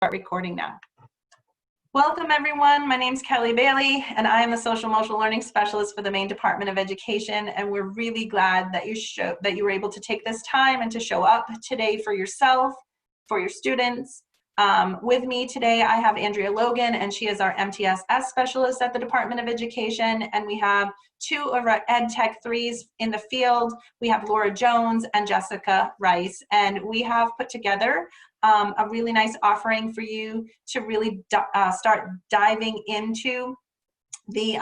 Start recording now. Welcome everyone, my name is Kelly Bailey and I am the Social Emotional Learning Specialist for the Maine Department of Education, and we're really glad that you were able to take this time and to show up today for yourself, for your students. With me today I have Andrea Logan, and she is our MTSS Specialist at the Department of Education, and we have two of our Ed Tech 3s in the field. We have Laura Jones and Jessica Rice, and we have put together a really nice offering for you to really start diving into the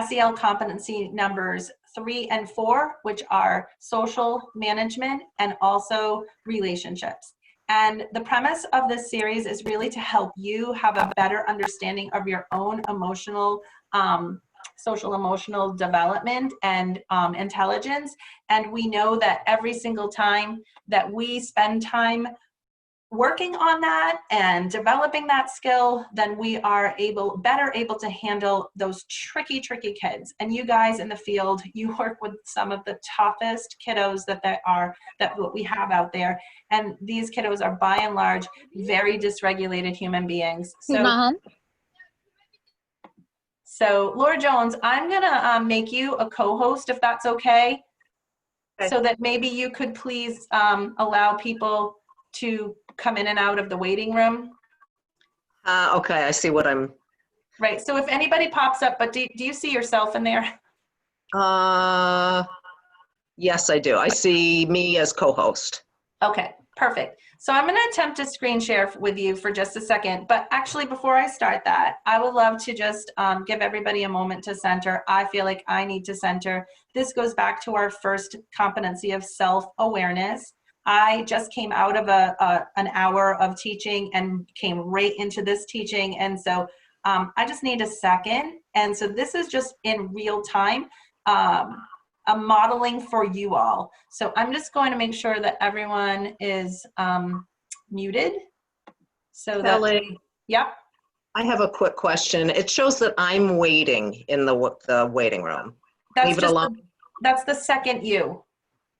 SEL competency numbers 3 and 4, which are social management and also relationships. And the premise of this series is really to help you have a better understanding of your own emotional, social emotional development and intelligence. And we know that every single time that we spend time working on that and developing that skill, then we are better able to handle those tricky kids. And you guys in the field, you work with some of the toughest kiddos that we have out there. And these kiddos are by and large very dysregulated human beings. So Laura Jones, I'm gonna make you a co-host if that's okay. So that maybe you could please allow people to come in and out of the waiting room. Okay, I see what I'm... Right, so if anybody pops up, but do you see yourself in there? Yes, I do. I see me as co-host. Okay, perfect. So I'm gonna attempt to screen share with you for just a second, but actually before I start that, I would love to just give everybody a moment to center. I feel like I need to center. This goes back to our first competency of self-awareness. I just came out of an hour of teaching and came right into this teaching. And so I just need a second. And so this is just in real time, a modeling for you all. So I'm just going to make sure that everyone is muted. So Kelly, yep. I have a quick question. It shows that I'm waiting in the waiting room. Leave it alone. That's the second you.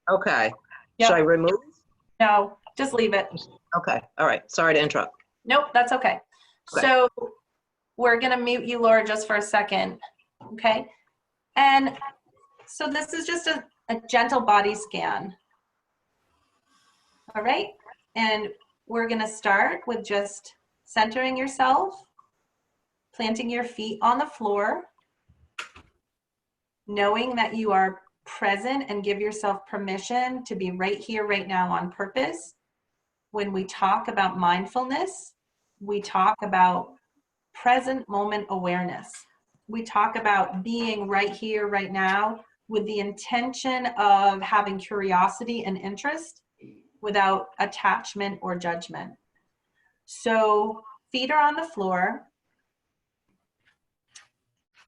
Okay. Yep. Should I remove? No, just leave it. Okay. All right. Sorry to interrupt. Nope, that's okay. So we're going to mute you, Laura, just for a second. Okay. And so this is just a gentle body scan. All right. And we're going to start with just centering yourself, planting your feet on the floor, knowing that you are present, and give yourself permission to be right here, right now on purpose. When we talk about mindfulness, we talk about present moment awareness. We talk about being right here, right now, with the intention of having curiosity and interest without attachment or judgment. So feet are on the floor,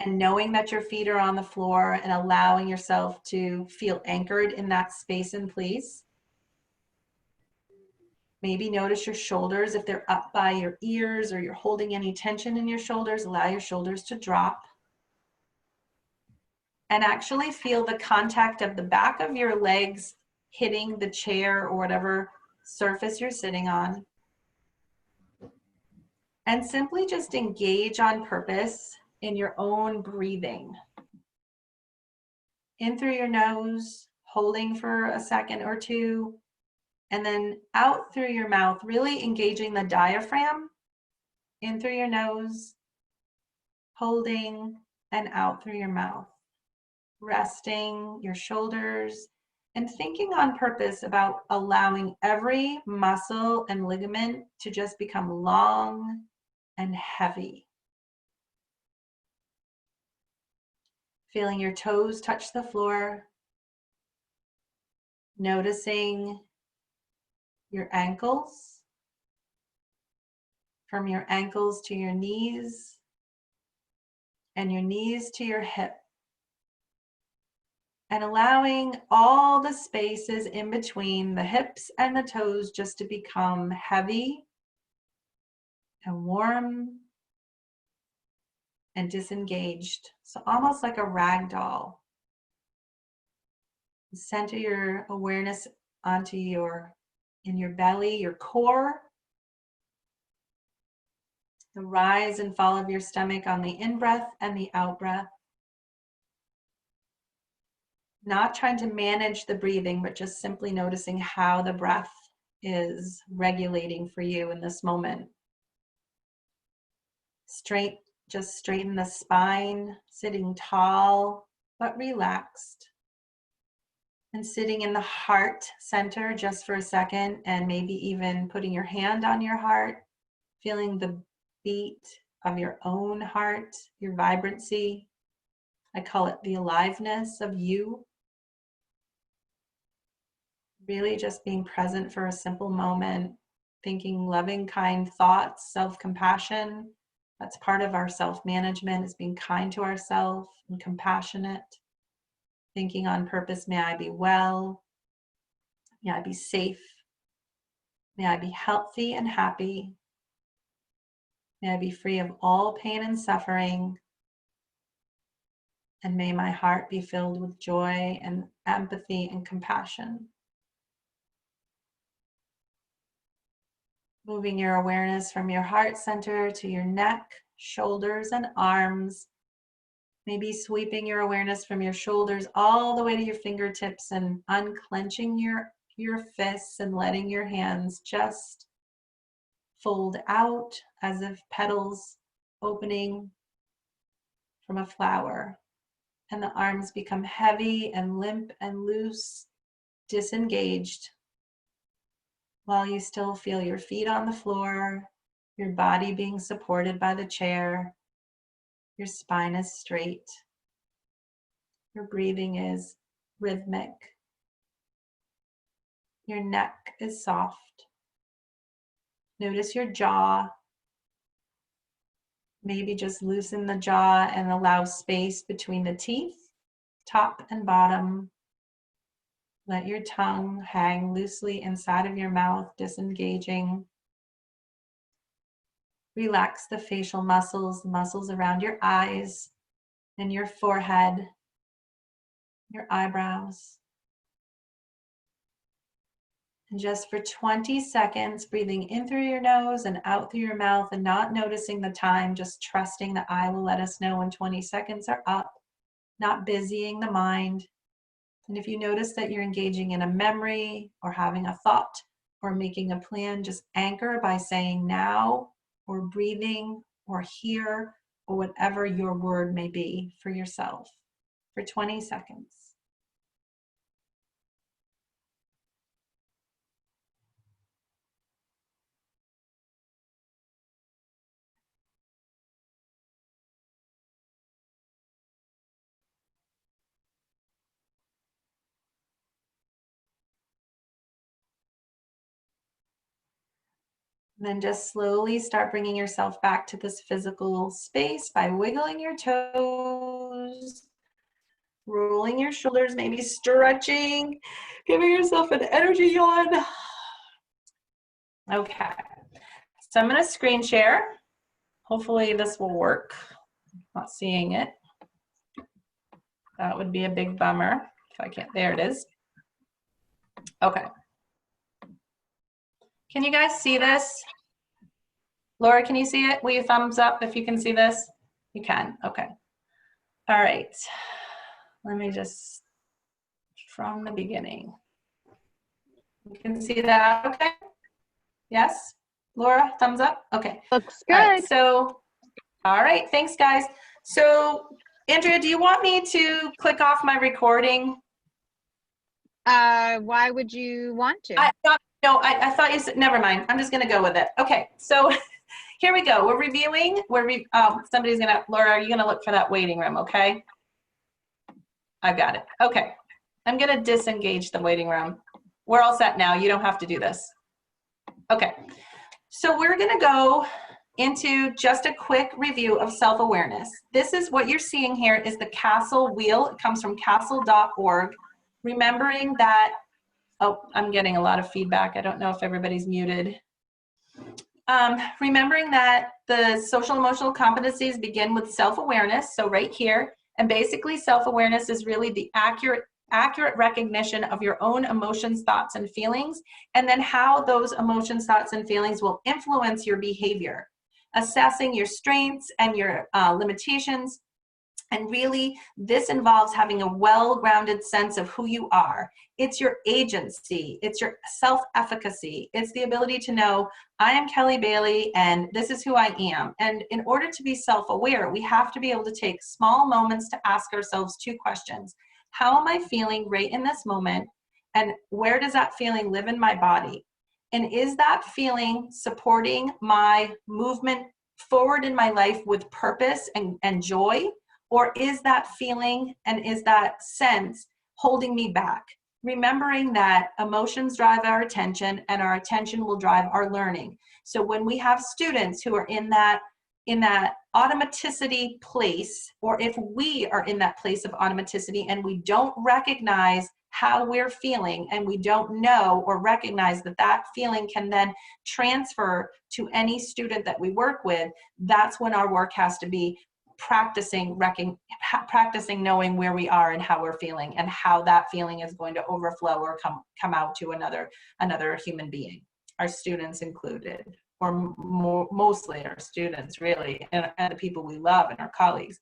and knowing that your feet are on the floor and allowing yourself to feel anchored in that space and place. Maybe notice your shoulders, if they're up by your ears or you're holding any tension in your shoulders, allow your shoulders to drop. And actually feel the contact of the back of your legs hitting the chair or whatever surface you're sitting on. And simply just engage on purpose in your own breathing. In through your nose, holding for a second or two, and then out through your mouth, really engaging the diaphragm. In through your nose, holding, and out through your mouth. Resting your shoulders and thinking on purpose about allowing every muscle and ligament to just become long and heavy. Feeling your toes touch the floor. Noticing your ankles. From your ankles to your knees. And your knees to your hip. And allowing all the spaces in between the hips and the toes just to become heavy and warm and disengaged. So almost like a rag doll. Center your awareness onto in your belly, your core, The rise and fall of your stomach on the in-breath and the out-breath. Not trying to manage the breathing, but just simply noticing how the breath is regulating for you in this moment. Just straighten the spine, sitting tall, but relaxed. And sitting in the heart center just for a second, and maybe even putting your hand on your heart, feeling the beat of your own heart, your vibrancy. I call it the aliveness of you. Really just being present for a simple moment, thinking loving, kind thoughts, self-compassion. That's part of our self-management, is being kind to ourselves and compassionate. Thinking on purpose, may I be well, may I be safe, may I be healthy and happy, may I be free of all pain and suffering, and may my heart be filled with joy and empathy and compassion. Moving your awareness from your heart center to your neck, shoulders, and arms. Maybe sweeping your awareness from your shoulders all the way to your fingertips and unclenching your fists and letting your hands just fold out as if petals opening from a flower. And the arms become heavy and limp and loose, disengaged, while you still feel your feet on the floor, your body being supported by the chair. Your spine is straight. Your breathing is rhythmic. Your neck is soft. Notice your jaw. Maybe just loosen the jaw and allow space between the teeth, top and bottom. Let your tongue hang loosely inside of your mouth, disengaging. Relax the facial muscles, the muscles around your eyes and your forehead, your eyebrows. And just for 20 seconds, breathing in through your nose and out through your mouth and not noticing the time, just trusting the eye will let us know when 20 seconds are up, not busying the mind. And if you notice that you're engaging in a memory or having a thought or making a plan, just anchor by saying now, or breathing, or here, or whatever your word may be for yourself for 20 seconds. And then just slowly start bringing yourself back to this physical space by wiggling your toes, rolling your shoulders, maybe stretching, giving yourself an energy yawn. Okay, so I'm going to screen share. Hopefully this will work. Not seeing it. That would be a big bummer if I can't. There it is. Okay. Can you guys see this? Laura, can you see it? Will you thumbs up if you can see this? You can, okay. All right, let me just, from the beginning. You can see that, okay? Yes? Laura, thumbs up? Okay. Looks good. All right, so, all right, thanks guys. So, Andrea, do you want me to click off my recording? Why would you want to? I thought you said, never mind. I'm just gonna go with it. Okay, so here we go. We're reviewing, somebody's gonna, Laura, are you gonna look for that waiting room, okay? I've got it, okay. I'm gonna disengage the waiting room. We're all set now, you don't have to do this. Okay, so we're gonna go into just a quick review of self-awareness. This is what you're seeing here is the CASTLE wheel. It comes from castle.org. Remembering that, oh, I'm getting a lot of feedback. I don't know if everybody's muted. Remembering that the social emotional competencies begin with self-awareness, so right here, and basically self-awareness is really the accurate recognition of your own emotions, thoughts, and feelings, and then how those emotions, thoughts, and feelings will influence your behavior. assessing your strengths and your limitations. And really, this involves having a well-grounded sense of who you are. It's your agency, it's your self-efficacy, it's the ability to know, I am Kelly Bailey and this is who I am. And in order to be self-aware, we have to be able to take small moments to ask ourselves 2 questions. How am I feeling right in this moment? And where does that feeling live in my body? And is that feeling supporting my movement forward in my life with purpose and joy? Or is that feeling and is that sense holding me back? Remembering that emotions drive our attention and our attention will drive our learning. So when we have students who are in that automaticity place, or if we are in that place of automaticity and we don't recognize how we're feeling and we don't know or recognize that that feeling can then transfer to any student that we work with, that's when our work has to be practicing knowing where we are and how we're feeling and how that feeling is going to overflow or come out to another human being, our students included, or mostly our students really, and the people we love and our colleagues.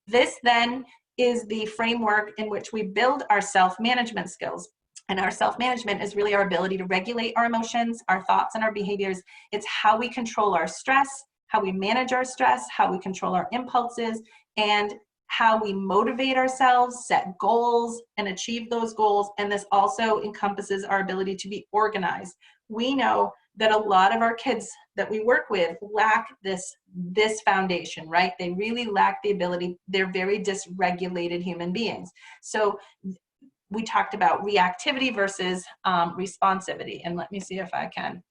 This then is the framework in which we build our self-management skills. And our self-management is really our ability to regulate our emotions, our thoughts, and our behaviors. It's how we control our stress, how we manage our stress, how we control our impulses, and how we motivate ourselves, set goals, and achieve those goals. And this also encompasses our ability to be organized. We know that a lot of our kids that we work with lack this foundation, right? They really lack the ability. They're very dysregulated human beings. So we talked about reactivity versus responsivity. And let me see if I can.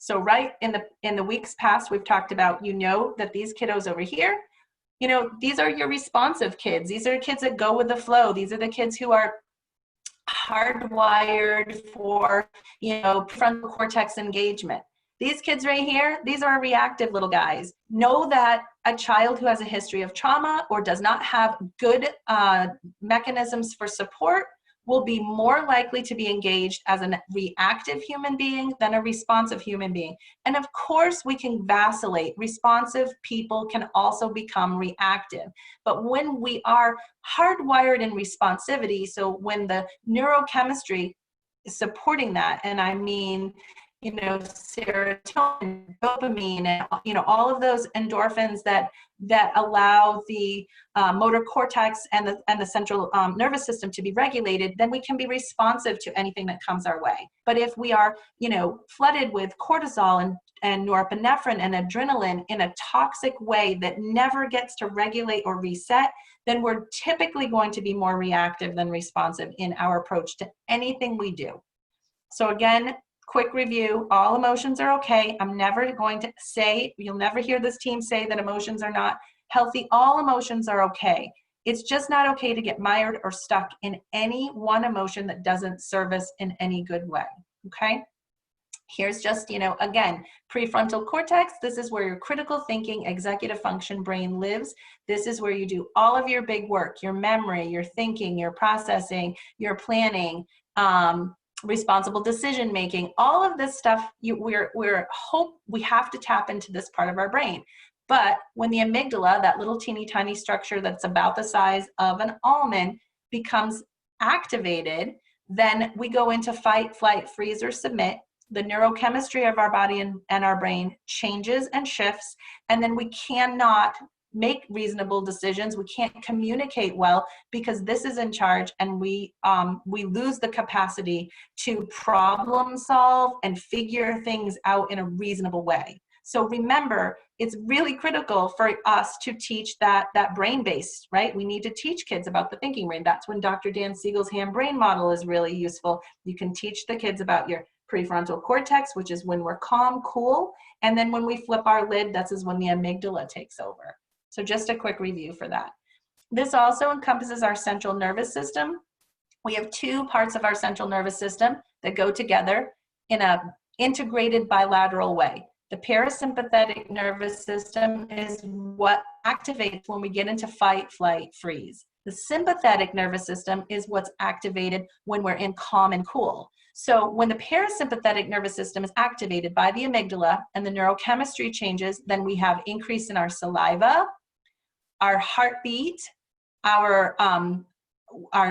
So right in the weeks past, we've talked about, that these kiddos over here, these are your responsive kids. These are kids that go with the flow. These are the kids who are hardwired for, prefrontal cortex engagement. These kids right here, these are reactive little guys. Know that a child who has a history of trauma or does not have good mechanisms for support will be more likely to be engaged as a reactive human being than a responsive human being. And of course, we can vacillate. Responsive people can also become reactive. But when we are hardwired in responsivity, so when the neurochemistry is supporting that, and I mean, serotonin, dopamine, and all of those endorphins that allow the motor cortex and the central nervous system to be regulated, then we can be responsive to anything that comes our way. But if we are, flooded with cortisol and norepinephrine and adrenaline in a toxic way that never gets to regulate or reset, then we're typically going to be more reactive than responsive in our approach to anything we do. So again, quick review, all emotions are okay. I'm never going to say, you'll never hear this team say that emotions are not healthy. All emotions are okay. It's just not okay to get mired or stuck in any one emotion that doesn't serve us in any good way, okay? Here's just, again, prefrontal cortex. This is where your critical thinking, executive function brain lives. This is where you do all of your big work, your memory, your thinking, your processing, your planning, responsible decision making, all of this stuff. We have to tap into this part of our brain. But when the amygdala, that little teeny tiny structure that's about the size of an almond, becomes activated, then we go into fight, flight, freeze, or submit. The neurochemistry of our body and our brain changes and shifts, and then we cannot make reasonable decisions. We can't communicate well because this is in charge, and we lose the capacity to problem solve and figure things out in a reasonable way. So remember, it's really critical for us to teach that brain base, right? We need to teach kids about the thinking brain. That's when Dr. Dan Siegel's hand-brain model is really useful. You can teach the kids about your prefrontal cortex, which is when we're calm, cool, and then when we flip our lid, that is when the amygdala takes over. So just a quick review for that. This also encompasses our central nervous system. We have 2 parts of our central nervous system that go together in an integrated bilateral way. The parasympathetic nervous system is what activates when we get into fight, flight, freeze. The sympathetic nervous system is what's activated when we're in calm and cool. So when the parasympathetic nervous system is activated by the amygdala and the neurochemistry changes, then we have increase in our saliva, our heartbeat, our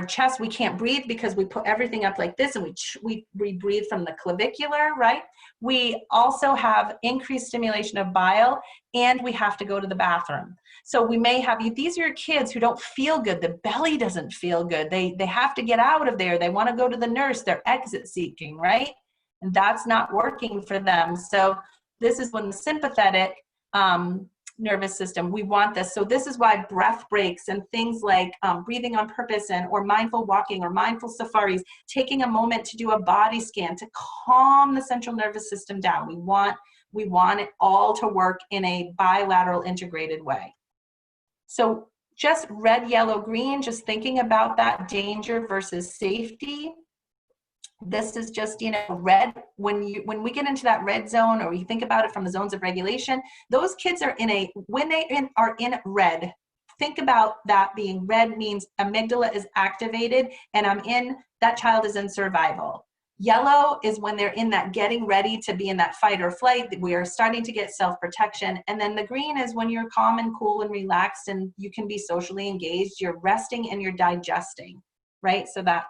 chest. We can't breathe because we put everything up like this, and we breathe from the clavicular, right? We also have increased stimulation of bile, and we have to go to the bathroom. So we may have, these are your kids who don't feel good. The belly doesn't feel good. They have to get out of there. They want to go to the nurse. They're exit seeking, right? And that's not working for them. So this is when the sympathetic nervous system, we want this. So this is why breath breaks and things like breathing on purpose or mindful walking or mindful safaris, taking a moment to do a body scan to calm the central nervous system down. We want it all to work in a bilateral integrated way. So just red, yellow, green, just thinking about that danger versus safety. This is just, red. When we get into that red zone, or we think about it from the zones of regulation, those kids are when they are in red, think about that being red means amygdala is activated and that child is in survival. Yellow is when they're in that getting ready to be in that fight or flight. We are starting to get self-protection. And then the green is when you're calm and cool and relaxed and you can be socially engaged. You're resting and you're digesting, right? So that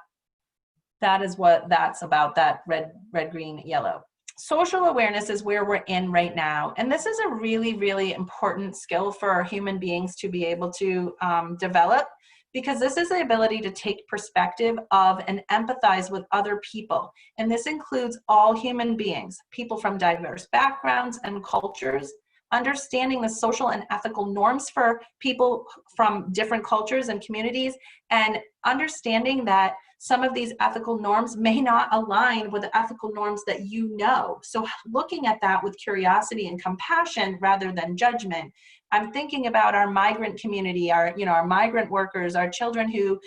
is what that's about, that red, green, yellow. Social awareness is where we're in right now. And this is a really, really important skill for our human beings to be able to develop, because this is the ability to take perspective of and empathize with other people. And this includes all human beings, people from diverse backgrounds and cultures, understanding the social and ethical norms for people from different cultures and communities, and understanding that some of these ethical norms may not align with the ethical norms that you know. So looking at that with curiosity and compassion rather than judgment. I'm thinking about our migrant community, our migrant workers, our children who,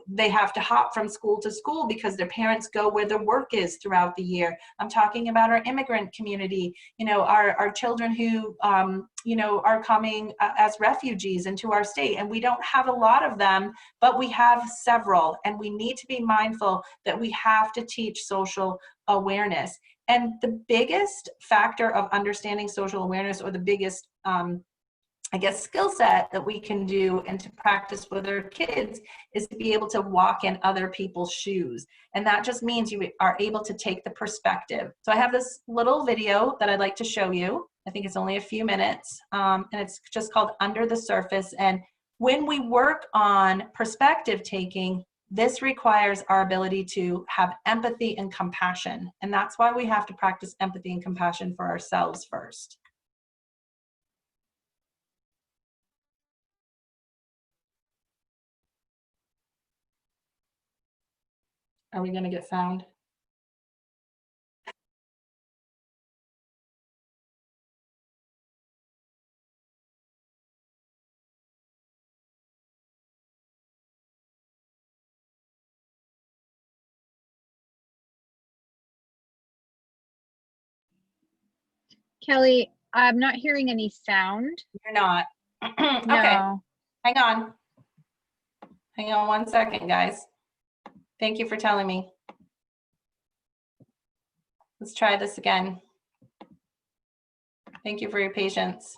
they have to hop from school to school because their parents go where their work is throughout the year. I'm talking about our immigrant community, our children who, are coming as refugees into our state. And we don't have a lot of them, but we have several. And we need to be mindful that we have to teach social awareness. And the biggest factor of understanding social awareness, or the biggest, skill set that we can do and to practice with our kids, is to be able to walk in other people's shoes. And that just means you are able to take the perspective. So I have this little video that I'd like to show you. I think it's only a few minutes, and it's just called Under the Surface. And when we work on perspective taking, this requires our ability to have empathy and compassion. And that's why we have to practice empathy and compassion for ourselves first. Are we going to get sound? Kelly, I'm not hearing any sound. You're not. Okay. No. Hang on. Hang on 1 second, guys. Thank you for telling me. Let's try this again. Thank you for your patience.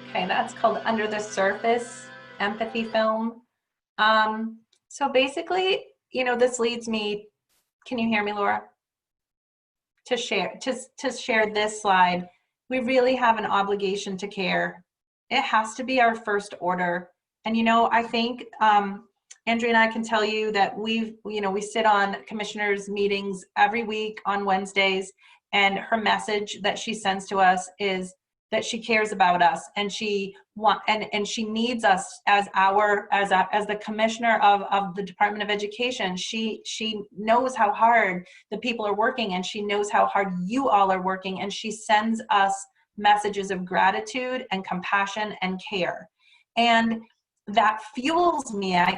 Okay, that's called Under the Surface Empathy Film. So basically, this leads me, can you hear me, Laura? To share this slide. We really have an obligation to care. It has to be our first order. And I think Andrea and I can tell you that we sit on commissioners' meetings every week on Wednesdays, and her message that she sends to us is that she cares about us, and she needs us as the commissioner of the Department of Education. She knows how hard the people are working, and she knows how hard you all are working, and she sends us messages of gratitude and compassion and care. And that fuels me. I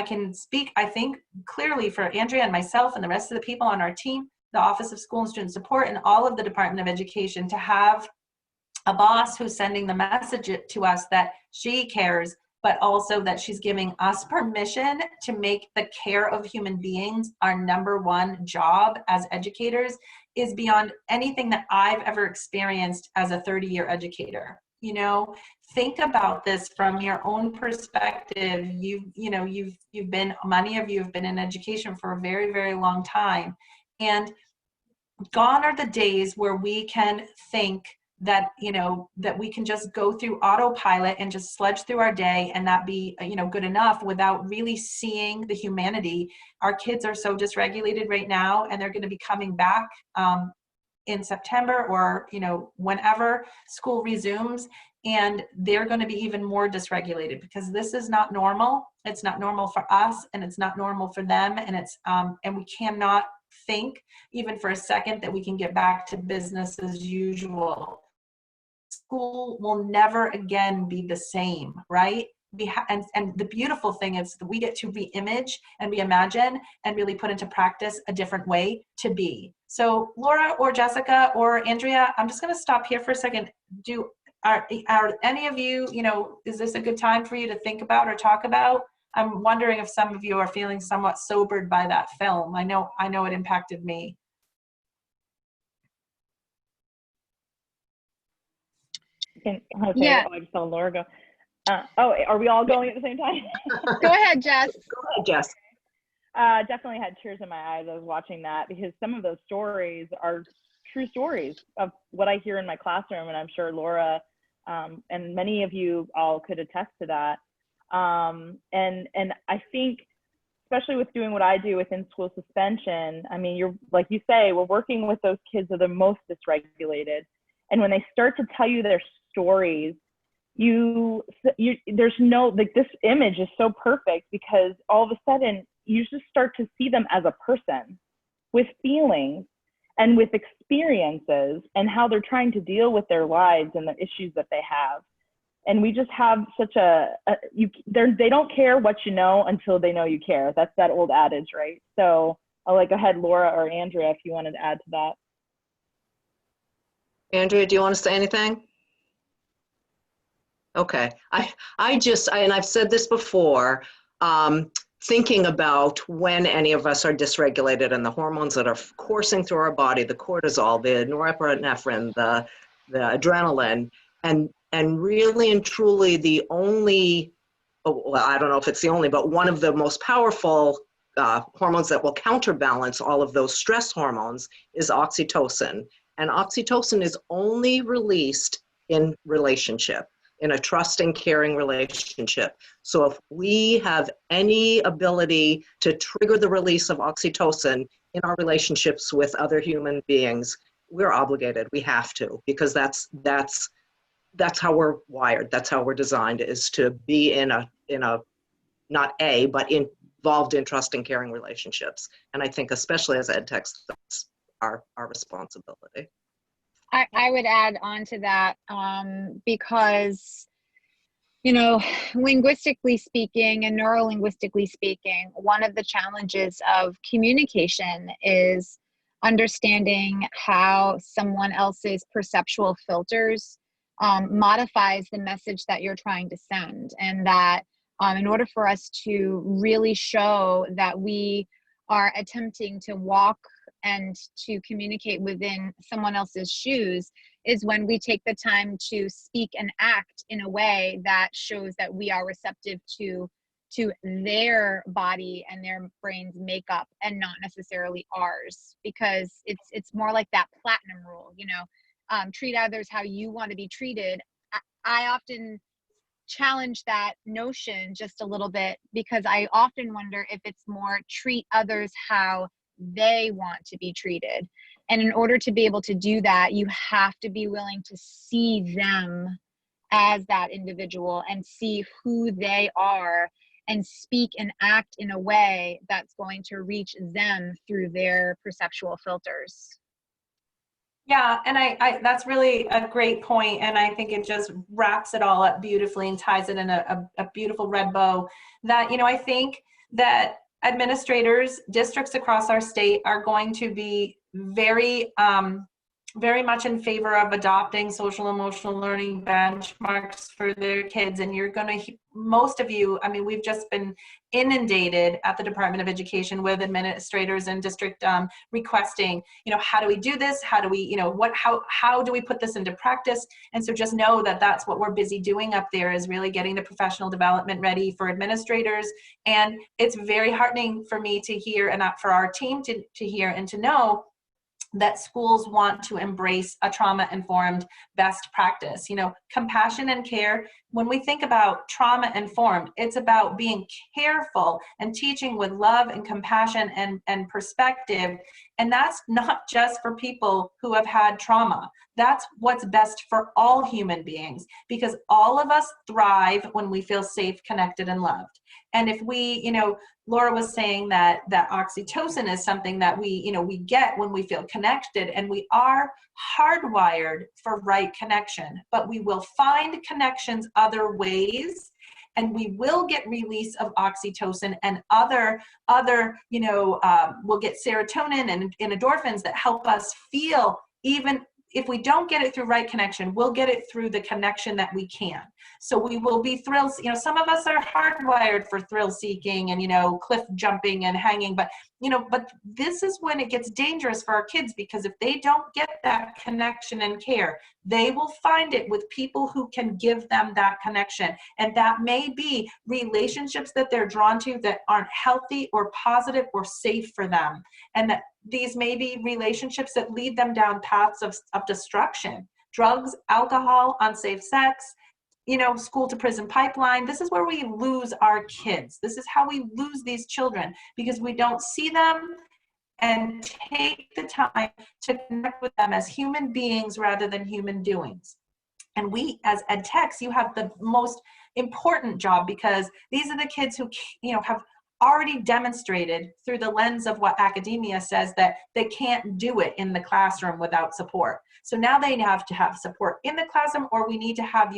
can speak, I think, clearly for Andrea and myself and the rest of the people on our team, the Office of School and Student Support, and all of the Department of Education, to have a boss who's sending the message to us that she cares, but also that she's giving us permission to make the care of human beings our #1 job as educators, is beyond anything that I've ever experienced as a 30-year educator. Think about this from your own perspective. Many of you have been in education for a very, very long time, and gone are the days where we can think that that we can just go through autopilot and just sludge through our day and not be good enough without really seeing the humanity. Our kids are so dysregulated right now, and they're going to be coming back in September or whenever school resumes, and they're going to be even more dysregulated because this is not normal. It's not normal for us, and it's not normal for them, and it's and we cannot think even for a second that we can get back to business as usual. School will never again be the same, right? And the beautiful thing is that we get to re-image and reimagine and really put into practice a different way to be. So Laura or Jessica or Andrea, I'm just going to stop here for a second. Are any of you, is this a good time for you to think about or talk about? I'm wondering if some of you are feeling somewhat sobered by that film. I know it impacted me. Yeah. Oh, I just saw Laura go. Are we all going at the same time? Go ahead, Jess. Go ahead, Jess. Definitely had tears in my eyes. I was watching that because some of those stories are true stories of what I hear in my classroom, and I'm sure Laura and many of you all could attest to that. And I think especially with doing what I do within school suspension, I mean, you're, like you say, we're working with those kids that are the most dysregulated. And when they start to tell you their stories, there's no, like, this image is so perfect because all of a sudden you just start to see them as a person with feelings and with experiences and how they're trying to deal with their lives and the issues that they have. And we just have such they don't care what you know until they know you care. That's that old adage, right? So I'll go ahead, Laura or Andrea, if you wanted to add to that. Andrea, do you want to say anything? Okay, and I've said this before, thinking about when any of us are dysregulated and the hormones that are coursing through our body, the cortisol, the norepinephrine, the adrenaline, and really and truly the only, well, I don't know if it's the only, but one of the most powerful hormones that will counterbalance all of those stress hormones is oxytocin. And oxytocin is only released in relationship, in a trusting, caring relationship. So if we have any ability to trigger the release of oxytocin in our relationships with other human beings, we're obligated, we have to, because that's how we're wired. That's how we're designed, is to be in a not but involved in trusting, caring relationships. And I think especially as ed techs, that's our responsibility. I would add on to that because, linguistically speaking and neurolinguistically speaking, one of the challenges of communication is understanding how someone else's perceptual filters modifies the message that you're trying to send. And that in order for us to really show that we are attempting to walk and to communicate within someone else's shoes is when we take the time to speak and act in a way that shows that we are receptive to their body and their brain's makeup and not necessarily ours, because it's more like that platinum rule, treat others how you want to be treated. I often challenge that notion just a little bit, because I often wonder if it's more treat others how they want to be treated. And in order to be able to do that, you have to be willing to see them as that individual and see who they are and speak and act in a way that's going to reach them through their perceptual filters. Yeah, and I that's really a great point, and I think it just wraps it all up beautifully and ties it in a beautiful red bow. That, I think that administrators, districts across our state are going to be very much in favor of adopting social emotional learning benchmarks for their kids. And you're going to, most of you, we've just been inundated at the Department of Education with administrators and district requesting, how do we do this? How do we, how do we put this into practice? And so just know that that's what we're busy doing up there, is really getting the professional development ready for administrators. And it's very heartening for me to hear, and for our team to hear and to know that schools want to embrace a trauma-informed best practice. Compassion and care, when we think about trauma-informed, it's about being careful and teaching with love and compassion and perspective. And that's not just for people who have had trauma. That's what's best for all human beings, because all of us thrive when we feel safe, connected, and loved. And if we, Laura was saying that oxytocin is something that we get when we feel connected, and we are hardwired for right connection, but we will find connections other ways, and we will get release of oxytocin and other we'll get serotonin and endorphins that help us feel. Even if we don't get it through right connection, we'll get it through the connection that we can. So we will be thrilled. Some of us are hardwired for thrill seeking and, cliff jumping and hanging, but this is when it gets dangerous for our kids, because if they don't get that connection and care, they will find it with people who can give them that connection. And that may be relationships that they're drawn to that aren't healthy or positive or safe for them. And that these may be relationships that lead them down paths of destruction: drugs, alcohol, unsafe sex, school to prison pipeline. This is where we lose our kids. This is how we lose these children, because we don't see them and take the time to connect with them as human beings rather than human doings. And we, as ed techs, you have the most important job, because these are the kids who, have already demonstrated through the lens of what academia says that they can't do it in the classroom without support. So now they have to have support in the classroom, or we need to have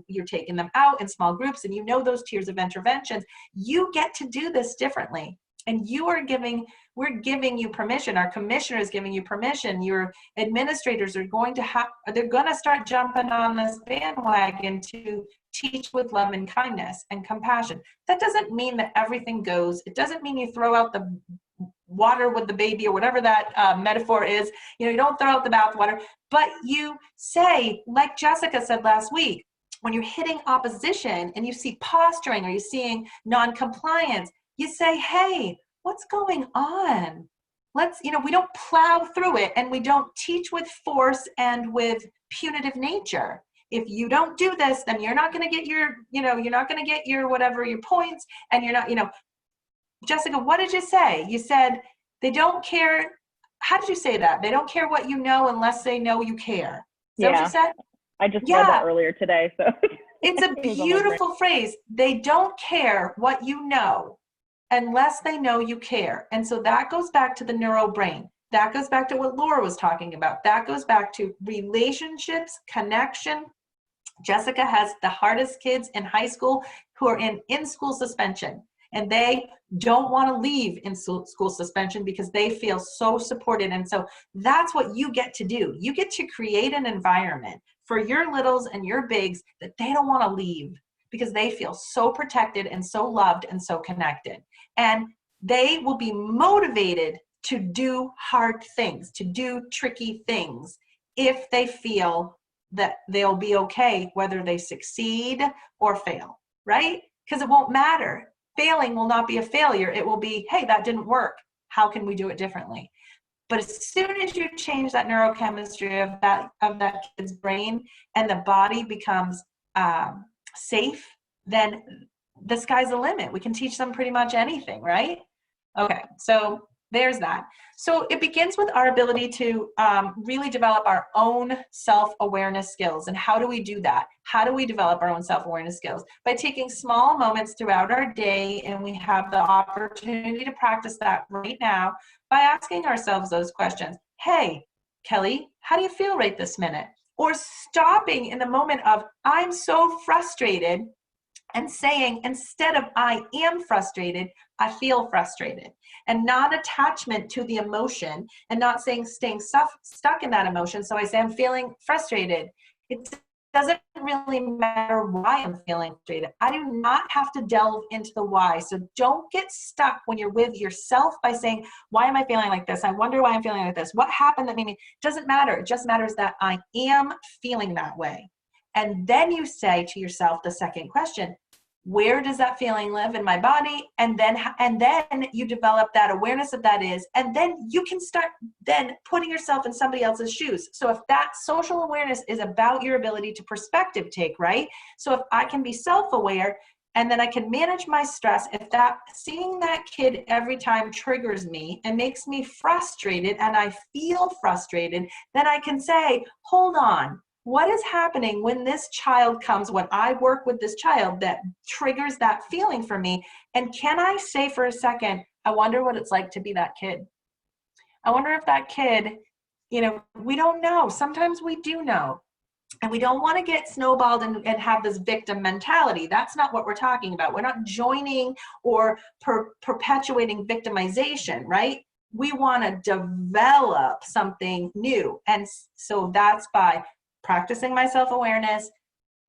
you're taking them out in small groups, and those tiers of interventions. You get to do this differently. And we're giving you permission. Our commissioner is giving you permission. Your administrators are they're going to start jumping on this bandwagon to teach with love and kindness and compassion. That doesn't mean that everything goes. It doesn't mean you throw out the water with the baby, or whatever that metaphor is. You don't throw out the bathwater, but you say, like Jessica said last week, when you're hitting opposition and you see posturing or you're seeing non-compliance, you say, hey, what's going on? We don't plow through it, and we don't teach with force and with punitive nature. If you don't do this, then you're not going to get your whatever, your points, and you're not, Jessica, what did you say? You said they don't care. How did you say that? They don't care what you know unless they know you care. Is that what you said? I just read that earlier today. So it's a beautiful phrase. They don't care what you know unless they know you care. And so that goes back to the neuro brain. That goes back to what Laura was talking about. That goes back to relationships, connection. Jessica has the hardest kids in high school who are in school suspension, and they don't want to leave in school suspension because they feel so supported. And so that's what you get to do. You get to create an environment for your littles and your bigs that they don't want to leave, because they feel so protected and so loved and so connected. And they will be motivated to do hard things, to do tricky things, if they feel that they'll be okay whether they succeed or fail, right? Because it won't matter. Failing will not be a failure. It will be, hey, that didn't work. How can we do it differently? But as soon as you change that neurochemistry of that kid's brain, and the body becomes safe, then the sky's the limit. We can teach them pretty much anything, right? Okay, so there's that. So it begins with our ability to really develop our own self-awareness skills. And how do we do that? How do we develop our own self-awareness skills? By taking small moments throughout our day, and we have the opportunity to practice that right now by asking ourselves those questions. Hey, Kelly, how do you feel right this minute? Or stopping in the moment of, I'm so frustrated, and saying, instead of I am frustrated, I feel frustrated. And not attachment to the emotion, and not staying stuck in that emotion. So I say, I'm feeling frustrated. It doesn't really matter why I'm feeling frustrated. I do not have to delve into the why. So don't get stuck when you're with yourself by saying, why am I feeling like this? I wonder why I'm feeling like this. What happened that made me? It doesn't matter. It just matters that I am feeling that way. And then you say to yourself the second question, where does that feeling live in my body? And then you develop that awareness of that is, and then you can start then putting yourself in somebody else's shoes. So if that social awareness is about your ability to perspective take, right? So if I can be self-aware, and then I can manage my stress, if that seeing that kid every time triggers me and makes me frustrated, and I feel frustrated, then I can say, hold on. What is happening when this child comes, when I work with this child that triggers that feeling for me? And can I say for a second, I wonder what it's like to be that kid. I wonder if that kid, we don't know. Sometimes we do know. And we don't want to get snowballed and have this victim mentality. That's not what we're talking about. We're not joining or perpetuating victimization, right? We want to develop something new. And so that's by practicing my self-awareness,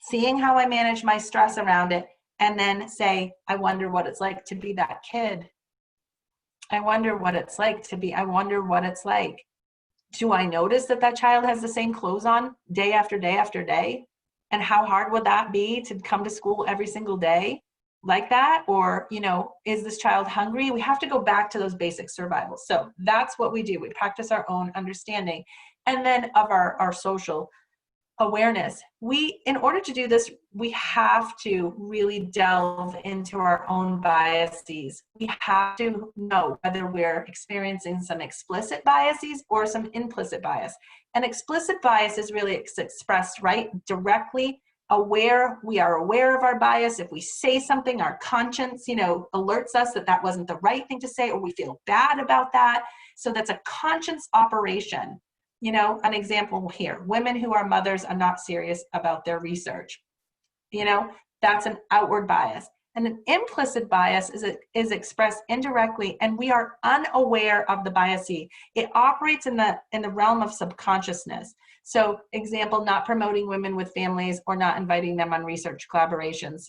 seeing how I manage my stress around it, and then say, I wonder what it's like to be that kid. I wonder what it's like to be, I wonder what it's like. Do I notice that child has the same clothes on day after day after day? And how hard would that be to come to school every single day like that? Or, is this child hungry? We have to go back to those basic survival. So that's what we do. We practice our own understanding. And then of our social awareness. In order to do this, we have to really delve into our own biases. We have to know whether we're experiencing some explicit biases or some implicit bias. And explicit bias is really expressed right directly. We are aware of our bias. If we say something, our conscience, alerts us that that wasn't the right thing to say, or we feel bad about that. So that's a conscious operation. An example here, women who are mothers are not serious about their research. That's an outward bias. And an implicit bias is expressed indirectly, and we are unaware of the bias. It operates in the realm of subconsciousness. So, example, not promoting women with families or not inviting them on research collaborations.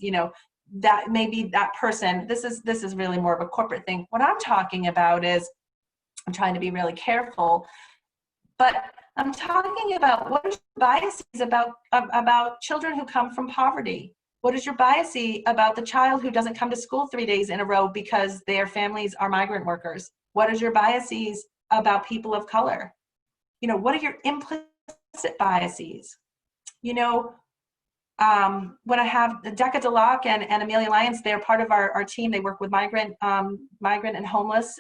That may be that person. This is really more of a corporate thing. What I'm talking about is, I'm trying to be really careful, but I'm talking about what is your biases about children who come from poverty? What is your bias about the child who doesn't come to school 3 days in a row because their families are migrant workers? What is your biases about people of color? What are your implicit biases? When I have Decca DeLocke and Amelia Lyons, they're part of our team. They work with migrant and homeless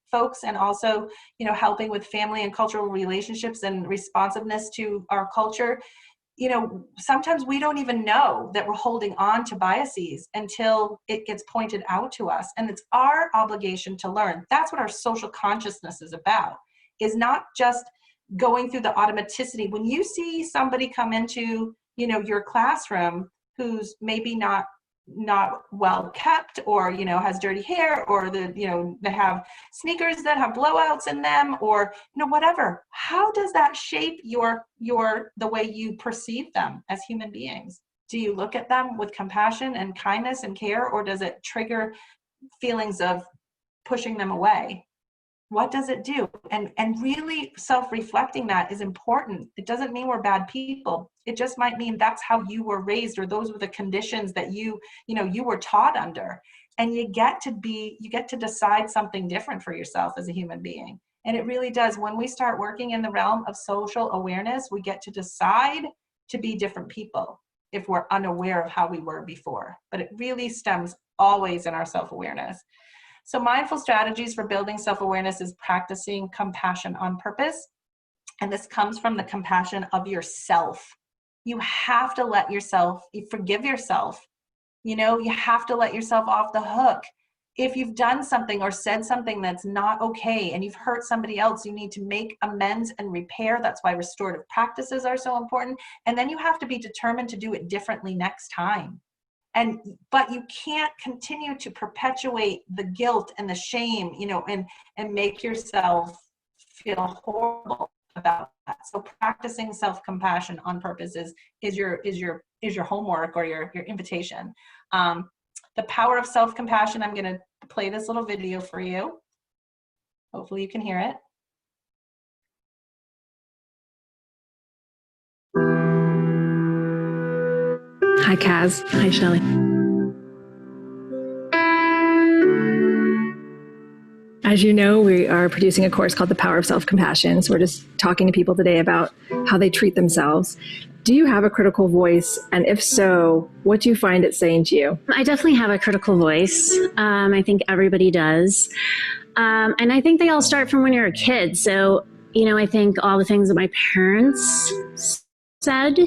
folks, and also, helping with family and cultural relationships and responsiveness to our culture. Sometimes we don't even know that we're holding on to biases until it gets pointed out to us. And it's our obligation to learn. That's what our social consciousness is about, is not just going through the automaticity. When you see somebody come into your classroom who's maybe not well kept, or has dirty hair, or they have sneakers that have blowouts in them, or whatever, how does that shape the way you perceive them as human beings? Do you look at them with compassion and kindness and care, or does it trigger feelings of pushing them away? What does it do? And really self-reflecting that is important. It doesn't mean we're bad people. It just might mean that's how you were raised, or those were the conditions that you were taught under. And you get to decide something different for yourself as a human being. And it really does. When we start working in the realm of social awareness, we get to decide to be different people if we're unaware of how we were before. But it really stems always in our self-awareness. So mindful strategies for building self-awareness is practicing compassion on purpose. And this comes from the compassion of yourself. You have to let yourself, forgive yourself. You have to let yourself off the hook. If you've done something or said something that's not okay and you've hurt somebody else, you need to make amends and repair. That's why restorative practices are so important. And then you have to be determined to do it differently next time. But you can't continue to perpetuate the guilt and the shame, and make yourself feel horrible about that. So practicing self-compassion on purpose is your homework, or your invitation. The power of self-compassion. I'm going to play this little video for you. Hopefully you can hear it. Hi, Kaz. Hi, Shelley. As you know, we are producing a course called The Power of Self-Compassion. So we're just talking to people today about how they treat themselves. Do you have a critical voice? And if so, what do you find it saying to you? I definitely have a critical voice. I think everybody does. And I think they all start from when you're a kid. So, I think all the things that my parents said,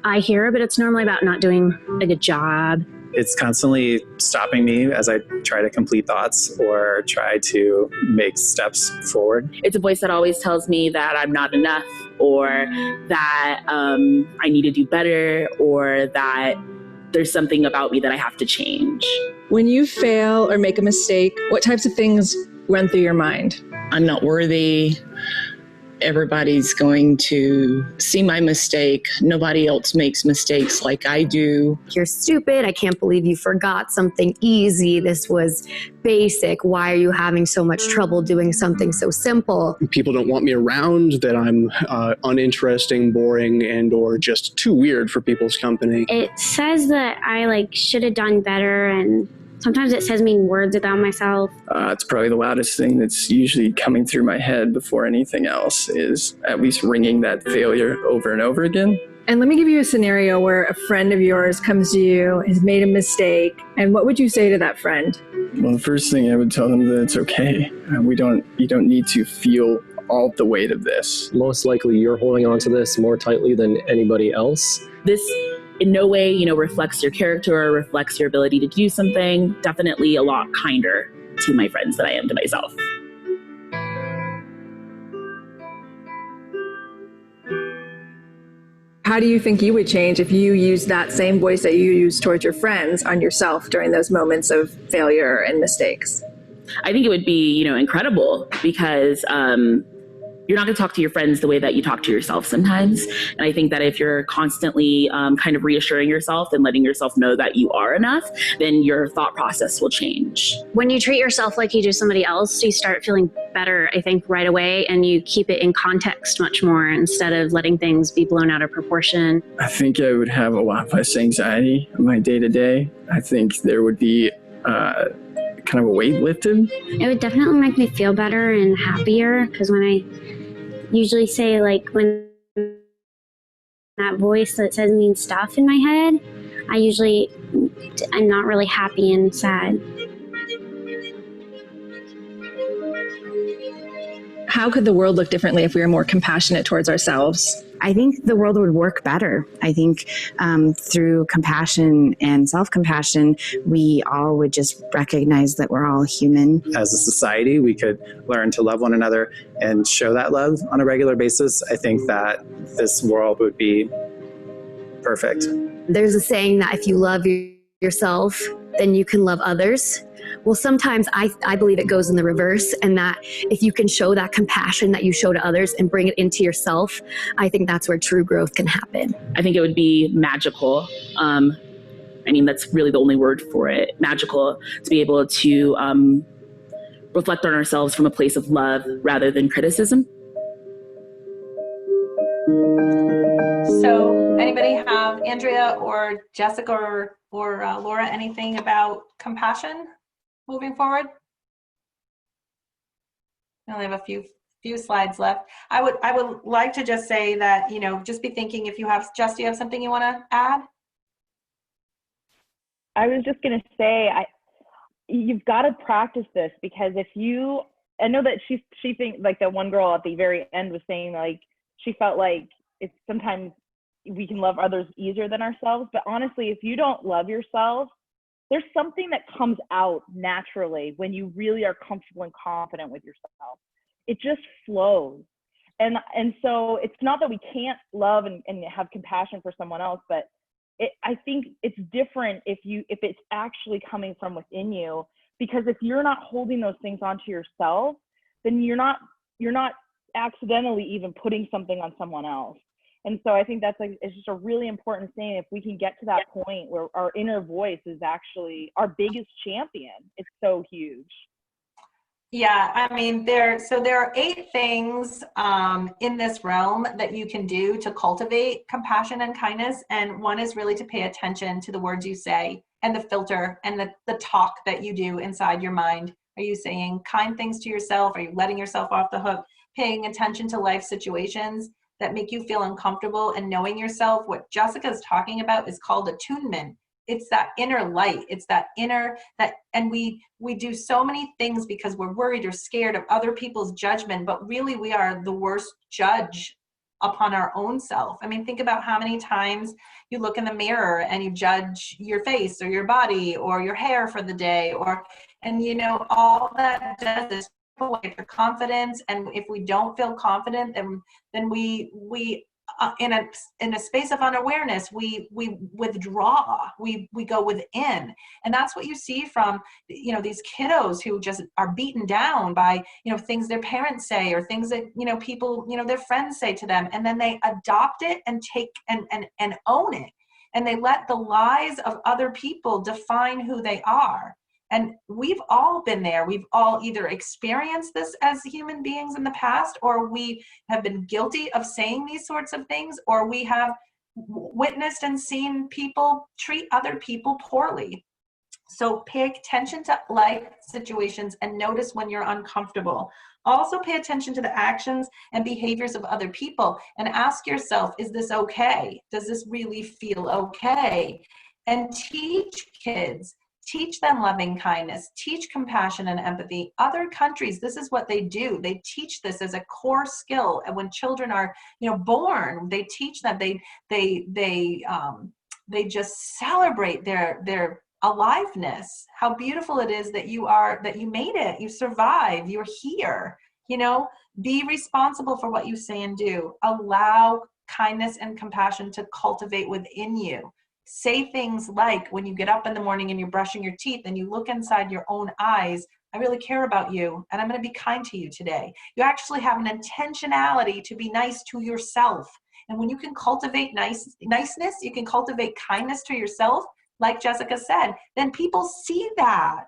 I hear, but it's normally about not doing a good job. It's constantly stopping me as I try to complete thoughts or try to make steps forward. It's a voice that always tells me that I'm not enough, or that I need to do better, or that there's something about me that I have to change. When you fail or make a mistake, what types of things run through your mind? I'm not worthy. Everybody's going to see my mistake. Nobody else makes mistakes like I do. You're stupid. I can't believe you forgot something easy. This was basic. Why are you having so much trouble doing something so simple? People don't want me around, that I'm uninteresting, boring, and or just too weird for people's company. It says that I should have done better, and sometimes it says mean words about myself. It's probably the loudest thing that's usually coming through my head before anything else, is at least ringing that failure over and over again. And let me give you a scenario where a friend of yours comes to you, has made a mistake, and what would you say to that friend? Well, the first thing I would tell them that it's okay. You don't need to feel all the weight of this. Most likely you're holding on to this more tightly than anybody else. This in no way, reflects your character or reflects your ability to do something. Definitely a lot kinder to my friends than I am to myself. How do you think you would change if you used that same voice that you use towards your friends on yourself during those moments of failure and mistakes? I think it would be, incredible because you're not going to talk to your friends the way that you talk to yourself sometimes. And I think that if you're constantly kind of reassuring yourself and letting yourself know that you are enough, then your thought process will change. When you treat yourself like you do somebody else, you start feeling better, I think, right away, and you keep it in context much more instead of letting things be blown out of proportion. I think I would have a lot less anxiety in my day-to-day. I think there would be kind of a weight lifted. It would definitely make me feel better and happier, because when I usually say, when that voice that says mean stuff in my head, I'm not really happy and sad. How could the world look differently if we were more compassionate towards ourselves? I think the world would work better. I think through compassion and self-compassion, we all would just recognize that we're all human. As a society, we could learn to love one another and show that love on a regular basis. I think that this world would be perfect. There's a saying that if you love yourself, then you can love others. Well, sometimes I believe it goes in the reverse, and that if you can show that compassion that you show to others and bring it into yourself, I think that's where true growth can happen. I think it would be magical. That's really the only word for it. Magical to be able to reflect on ourselves from a place of love rather than criticism. So anybody have, Andrea or Jessica or Laura, anything about compassion moving forward? I only have a few slides left. I would like to just say that, just be thinking if you have, Jess, do you have something you want to add? I was just going to say, you've got to practice this, because I know that she thinks, like the one girl at the very end was saying, like, she felt like it's sometimes we can love others easier than ourselves. But honestly, if you don't love yourself, there's something that comes out naturally when you really are comfortable and confident with yourself. It just flows. And so it's not that we can't love and have compassion for someone else, but I think it's different if it's actually coming from within you, because if you're not holding those things onto yourself, then you're not accidentally even putting something on someone else. And so I think it's just a really important thing. If we can get to that point where our inner voice is actually our biggest champion, it's so huge. Yeah, there are 8 things in this realm that you can do to cultivate compassion and kindness. And one is really to pay attention to the words you say and the filter and the talk that you do inside your mind. Are you saying kind things to yourself? Are you letting yourself off the hook? Paying attention to life situations that make you feel uncomfortable and knowing yourself. What Jessica is talking about is called attunement. It's that inner light. It's that inner, and we do so many things because we're worried or scared of other people's judgment, but really we are the worst judge upon our own self. Think about how many times you look in the mirror and you judge your face or your body or your hair for the day, and all that does is away your confidence. And if we don't feel confident, then we in a space of unawareness, we withdraw, we go within. And that's what you see from these kiddos who just are beaten down by things their parents say or things that people their friends say to them, and then they adopt it and take and own it, and they let the lies of other people define who they are. And we've all been there. We've all either experienced this as human beings in the past, or we have been guilty of saying these sorts of things, or we have witnessed and seen people treat other people poorly. So pay attention to life situations and notice when you're uncomfortable. Also pay attention to the actions and behaviors of other people and ask yourself, is this okay? Does this really feel okay? And teach kids, teach them loving kindness, teach compassion and empathy. Other countries, this is what they do. They teach this as a core skill. And when children are, born, they teach them, they just celebrate their aliveness, how beautiful it is that you made it, you survived, you're here. Be responsible for what you say and do. Allow kindness and compassion to cultivate within you. Say things like, when you get up in the morning and you're brushing your teeth and you look inside your own eyes, I really care about you and I'm going to be kind to you today. You actually have an intentionality to be nice to yourself. And when you can cultivate niceness, you can cultivate kindness to yourself, like Jessica said, then people see that.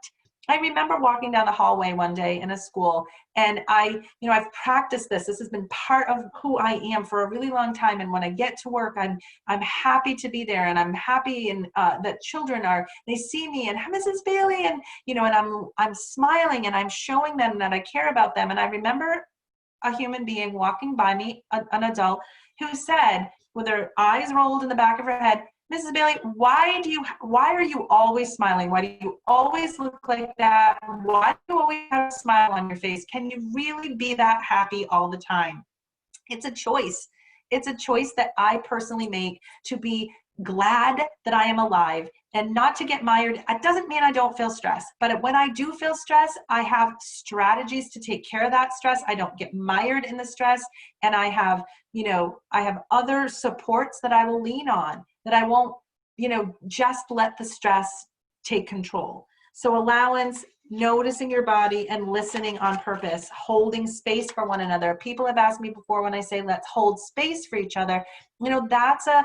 I remember walking down the hallway one day in a school, and I've practiced this. This has been part of who I am for a really long time. And when I get to work, I'm happy to be there, and I'm happy that children they see me and Mrs. Bailey, and and I'm smiling and I'm showing them that I care about them. And I remember a human being walking by me, an adult, who said, with her eyes rolled in the back of her head, Mrs. Bailey, why are you always smiling? Why do you always look like that? Why do you always have a smile on your face? Can you really be that happy all the time? It's a choice. It's a choice that I personally make to be glad that I am alive and not to get mired. It doesn't mean I don't feel stress, but when I do feel stress, I have strategies to take care of that stress. I don't get mired in the stress, and I have other supports that I will lean on, that I won't, just let the stress take control. So allowance, noticing your body, and listening on purpose, holding space for one another. People have asked me before, when I say let's hold space for each other, that's a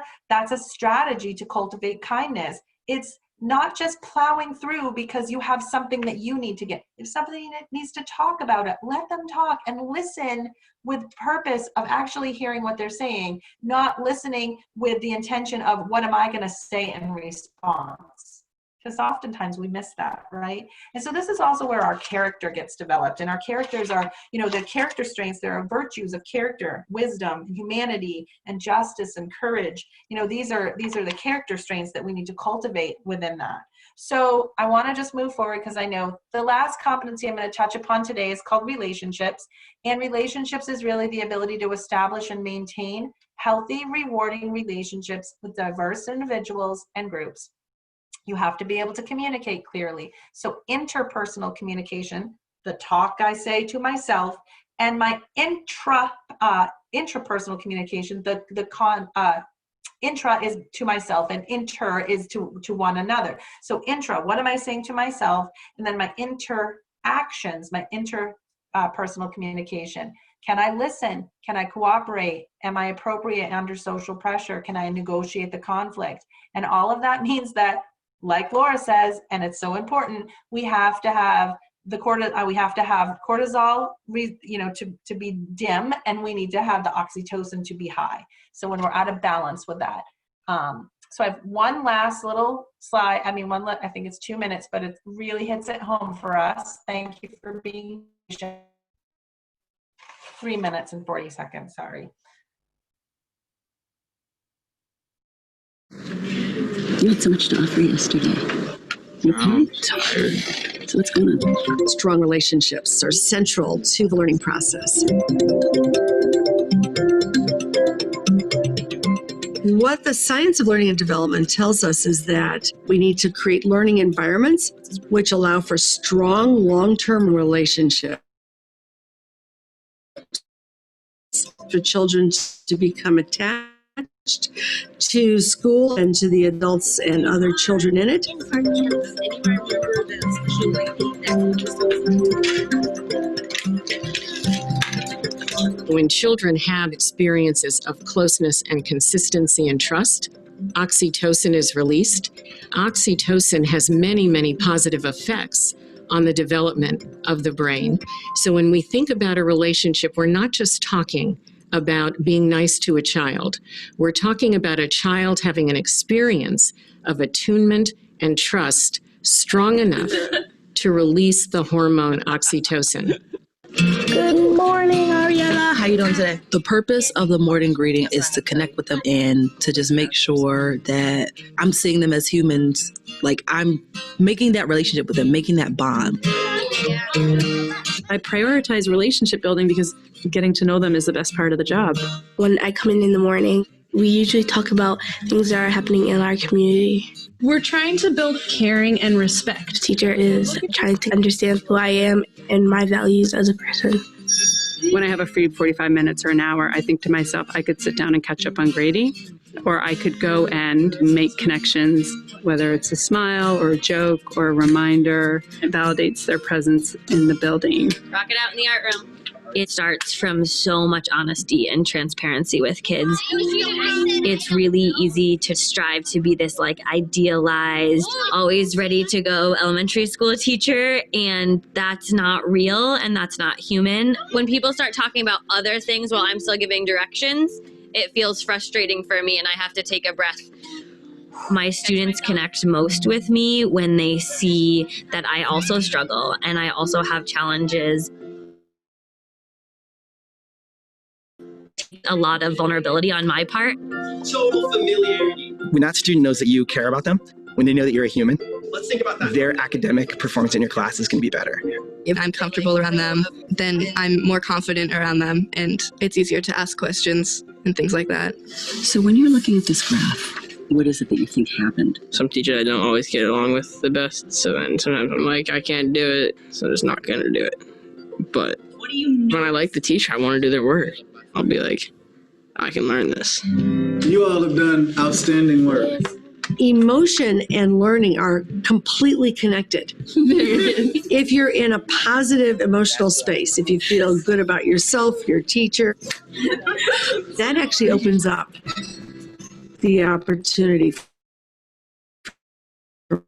strategy to cultivate kindness. It's not just plowing through because you have something that you need to get. If somebody needs to talk about it, let them talk and listen with purpose of actually hearing what they're saying, not listening with the intention of what am I going to say in response. Because oftentimes we miss that, right? And so this is also where our character gets developed. And our characters are, the character strengths, there are virtues of character, wisdom, humanity, and justice and courage. These are the character strengths that we need to cultivate within that. So I want to just move forward, because I know the last competency I'm going to touch upon today is called relationships. And relationships is really the ability to establish and maintain healthy, rewarding relationships with diverse individuals and groups. You have to be able to communicate clearly. So interpersonal communication, the talk I say to myself, and my intrapersonal communication, intra is to myself and inter is to one another. So intra, what am I saying to myself? And then my interactions, my interpersonal communication. Can I listen? Can I cooperate? Am I appropriate under social pressure? Can I negotiate the conflict? And all of that means that, like Laura says, and it's so important, we have to have cortisol, to be dim, and we need to have the oxytocin to be high. So when we're out of balance with that. So I have one last little slide. I think it's 2 minutes, but it really hits it home for us. Thank you for being patient. 3 minutes and 40 seconds, sorry. You had so much to offer yesterday. You okay? I'm tired. So what's going on? Strong relationships are central to the learning process. What the science of learning and development tells us is that we need to create learning environments which allow for strong long-term relationships for children to become attached to school and to the adults and other children in it. When children have experiences of closeness and consistency and trust, oxytocin is released. Oxytocin has many, many positive effects on the development of the brain. So when we think about a relationship, we're not just talking about being nice to a child. We're talking about a child having an experience of attunement and trust strong enough to release the hormone oxytocin. Good morning, Ariella. How you doing today? The purpose of the morning greeting is to connect with them and to just make sure that I'm seeing them as humans. Like I'm making that relationship with them, making that bond. I prioritize relationship building because getting to know them is the best part of the job. When I come in the morning, we usually talk about things that are happening in our community. We're trying to build caring and respect. Teacher is trying to understand who I am and my values as a person. When I have a free 45 minutes or an hour, I think to myself, I could sit down and catch up on Grady, or I could go and make connections, whether it's a smile or a joke or a reminder. It validates their presence in the building. Rock it out in the art room. It starts from so much honesty and transparency with kids. It's really easy to strive to be this like idealized, always ready to go elementary school teacher, and that's not real and that's not human. When people start talking about other things while I'm still giving directions, it feels frustrating for me and I have to take a breath. My students connect most with me when they see that I also struggle and I also have challenges. A lot of vulnerability on my part. Total familiarity. When that student knows that you care about them, when they know that you're a human, let's think about that. Their academic performance in your classes can be better. If I'm comfortable around them, then I'm more confident around them, and it's easier to ask questions and things like that. So when you're looking at this graph, what is it that you think happened? Some teachers I don't always get along with the best, so then sometimes I'm like, I can't do it, so I'm just not going to do it. But when I like the teacher, I want to do their work. I'll be like, I can learn this. You all have done outstanding work. Emotion and learning are completely connected. If you're in a positive emotional space, if you feel good about yourself, your teacher, that actually opens up the opportunity for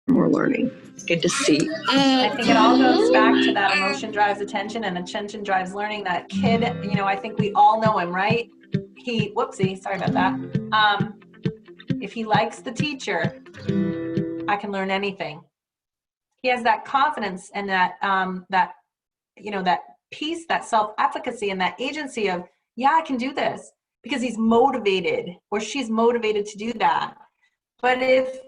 more learning. Good to see. I think it all goes back to that emotion drives attention and attention drives learning. That kid, you know, I think we all know him, right? Whoopsie, sorry about that. If he likes the teacher, I can learn anything. He has that confidence and that peace, that self-efficacy and that agency of, yeah, I can do this, because he's motivated or she's motivated to do that. But if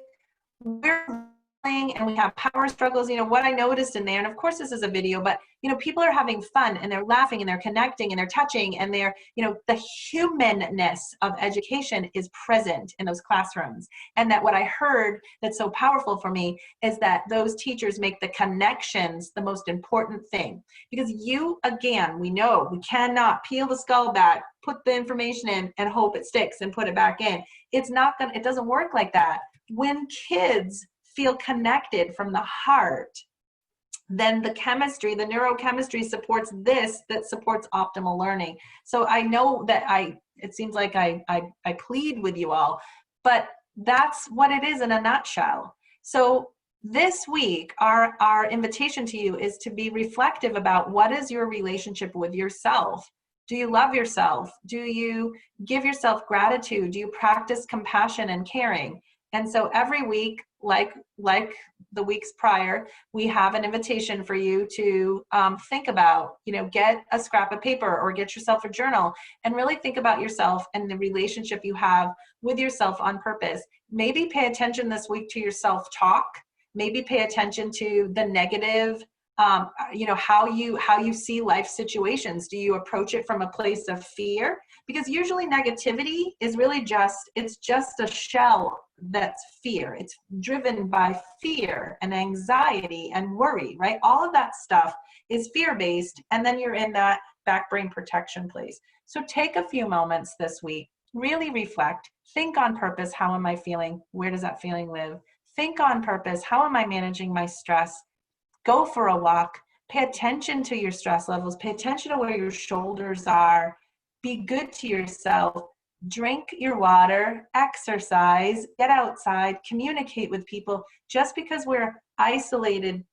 we're and we have power struggles, you know, what I noticed in there, and of course this is a video, but, you know, people are having fun and they're laughing and they're connecting and they're touching and they're, you know, the humanness of education is present in those classrooms. And that what I heard that's so powerful for me is that those teachers make the connections the most important thing. Because you, again, we know we cannot peel the skull back, put the information in and hope it sticks and put it back in. It's not gonna, it doesn't work like that. When kids feel connected from the heart, then the chemistry, the neurochemistry supports this, that supports optimal learning. So I know that it seems like I plead with you all, but that's what it is in a nutshell. So this week, our invitation to you is to be reflective about what is your relationship with yourself. Do you love yourself? Do you give yourself gratitude? Do you practice compassion and caring? And so every week, like the weeks prior, we have an invitation for you to think about, you know, get a scrap of paper or get yourself a journal and really think about yourself and the relationship you have with yourself on purpose. Maybe pay attention this week to your self-talk. Maybe pay attention to the negative, you know, how you see life situations. Do you approach it from a place of fear? Because usually negativity is really it's just a shell that's fear. It's driven by fear and anxiety and worry, right? All of that stuff is fear-based, and then you're in that back brain protection place. So take a few moments this week, really reflect, think on purpose, how am I feeling? Where does that feeling live? Think on purpose, how am I managing my stress? Go for a walk, pay attention to your stress levels, pay attention to where your shoulders are, be good to yourself, drink your water, exercise, get outside, communicate with people. Just because we're isolated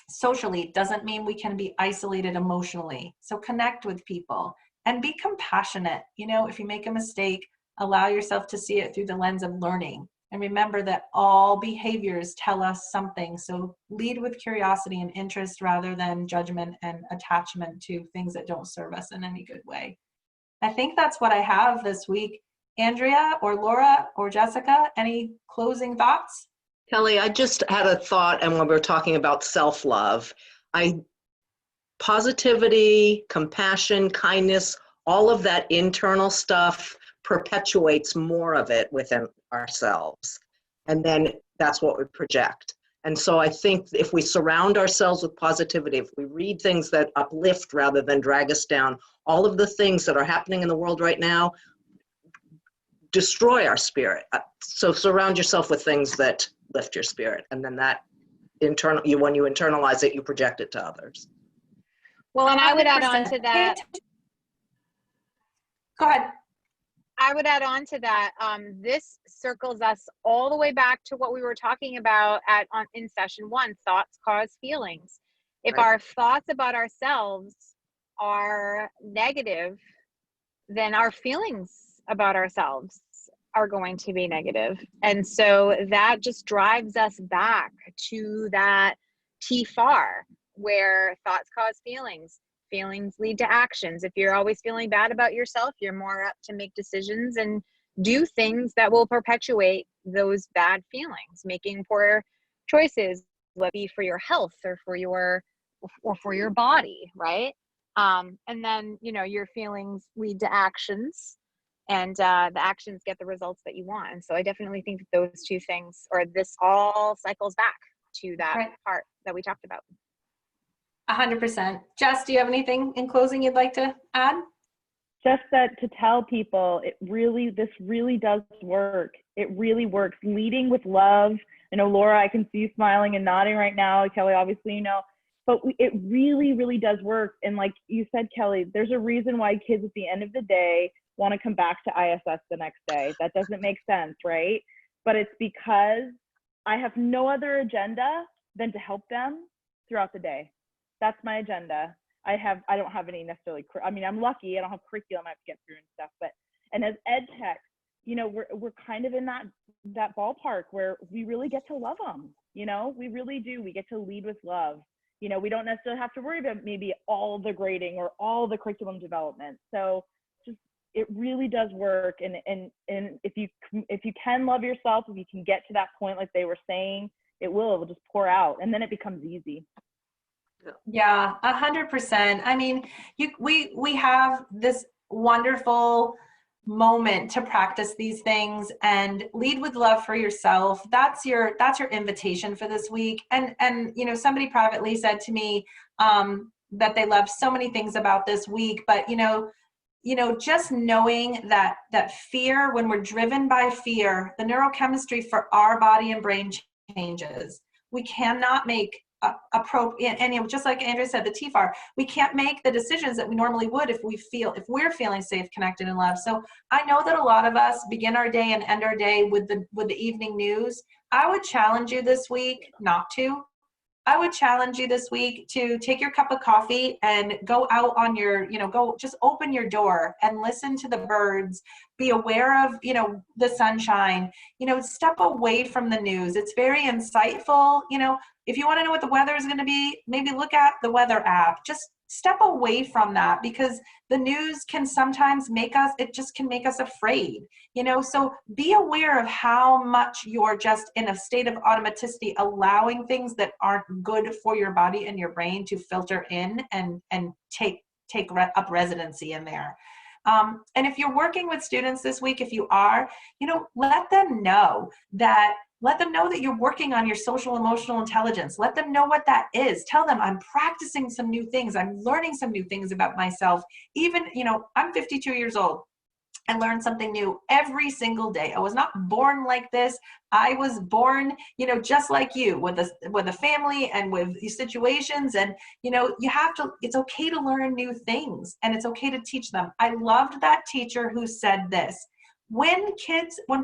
socially doesn't mean we can be isolated emotionally. So connect with people and be compassionate. You know, if you make a mistake, allow yourself to see it through the lens of learning And remember that all behaviors tell us something. So lead with curiosity and interest rather than judgment and attachment to things that don't serve us in any good way. I think that's what I have this week. Andrea or Laura or Jessica, any closing thoughts? Kelly, I just had a thought, and when we were talking about self-love, positivity, compassion, kindness, all of that internal stuff perpetuates more of it within ourselves. And then that's what we project. And so I think if we surround ourselves with positivity, if we read things that uplift rather than drag us down, all of the things that are happening in the world right now destroy our spirit. So surround yourself with things that lift your spirit. And then that when you internalize it, you project it to others. Well, and I would add on to that. Go ahead. I would add on to that. This circles us all the way back to what we were talking about in session 1, thoughts cause feelings. If our thoughts about ourselves are negative, then our feelings about ourselves are going to be negative. And so that just drives us back to that TFAR, where thoughts cause feelings. Feelings lead to actions. If you're always feeling bad about yourself, you're more apt to make decisions and do things that will perpetuate those bad feelings, making poor choices, whether it be for your health or for your body, right? And then, your feelings lead to actions, and the actions get the results that you want. And so I definitely think that those two things, or this all cycles back to that part that we talked about. 100%. Jess, do you have anything in closing you'd like to add? Just that to tell people, this really does work. It really works. Leading with love. I know, Laura, I can see you smiling and nodding right now. Kelly, obviously, but it really, really does work. And like you said, Kelly, there's a reason why kids at the end of the day want to come back to ISS the next day. That doesn't make sense, right? But it's because I have no other agenda than to help them throughout the day. That's my agenda. I don't have any necessarily, I'm lucky, I don't have curriculum I have to get through and stuff, and as ed tech, we're kind of in that ballpark where we really get to love them, we really do. We get to lead with love. We don't necessarily have to worry about maybe all the grading or all the curriculum development. So just, it really does work. And if you can love yourself, if you can get to that point, like they were saying, it will just pour out, and then it becomes easy. Yeah, 100%. I mean, we have this wonderful moment to practice these things and lead with love for yourself. That's your invitation for this week. And somebody privately said to me that they love so many things about this week, but just knowing that fear, when we're driven by fear, the neurochemistry for our body and brain changes. We cannot make appropriate, and just like Andrea said, the TFAR, we can't make the decisions that we normally would if we're feeling safe, connected, and loved. So I know that a lot of us begin our day and end our day with the evening news. I would challenge you this week not to. I would challenge you this week to take your cup of coffee and go out on your, go just open your door and listen to the birds, be aware of, the sunshine, step away from the news. It's very insightful. If you want to know what the weather is going to be, maybe look at the weather app. Just step away from that, because the news can sometimes make us afraid, so be aware of how much you're just in a state of automaticity, allowing things that aren't good for your body and your brain to filter in and take up residency in there. And if you're working with students this week, if you are, let them know that you're working on your social emotional intelligence. Let them know what that is. Tell them, I'm practicing some new things. I'm learning some new things about myself. Even, I'm 52 years old. I learn something new every single day. I was not born like this. I was born, just like you, with a family and with these situations. And, it's okay to learn new things, and it's okay to teach them. I loved that teacher who said this: when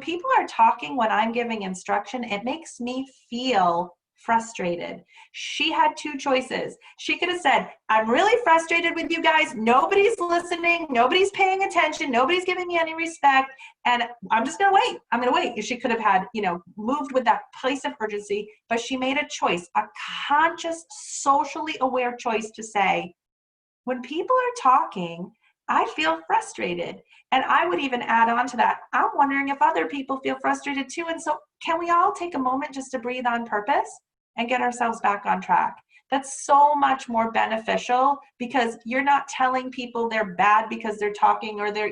people are talking, when I'm giving instruction, it makes me feel frustrated. She had two choices. She could have said, I'm really frustrated with you guys. Nobody's listening. Nobody's paying attention. Nobody's giving me any respect. And I'm just going to wait. I'm going to wait. She could have had, moved with that place of urgency, but she made a choice, a conscious, socially aware choice to say, when people are talking, I feel frustrated. And I would even add on to that, I'm wondering if other people feel frustrated too. And so can we all take a moment just to breathe on purpose and get ourselves back on track? That's so much more beneficial, because you're not telling people they're bad because they're talking, or they're,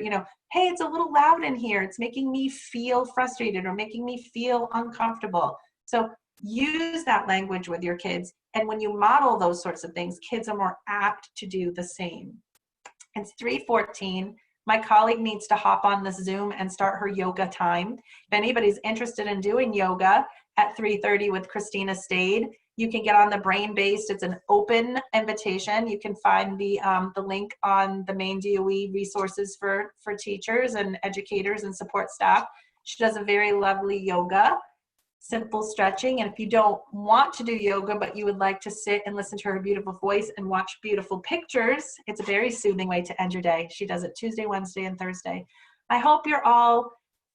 hey, it's a little loud in here. It's making me feel frustrated or making me feel uncomfortable. So use that language with your kids. And when you model those sorts of things, kids are more apt to do the same. It's 3:14. My colleague needs to hop on this Zoom and start her yoga time. If anybody's interested in doing yoga at 3:30 with Christina Stade, you can get on the Brain Based. It's an open invitation. You can find the link on the Maine DOE resources for teachers and educators and support staff. She does a very lovely yoga, simple stretching. And if you don't want to do yoga, but you would like to sit and listen to her beautiful voice and watch beautiful pictures, it's a very soothing way to end your day. She does it Tuesday, Wednesday, and Thursday. I hope you're all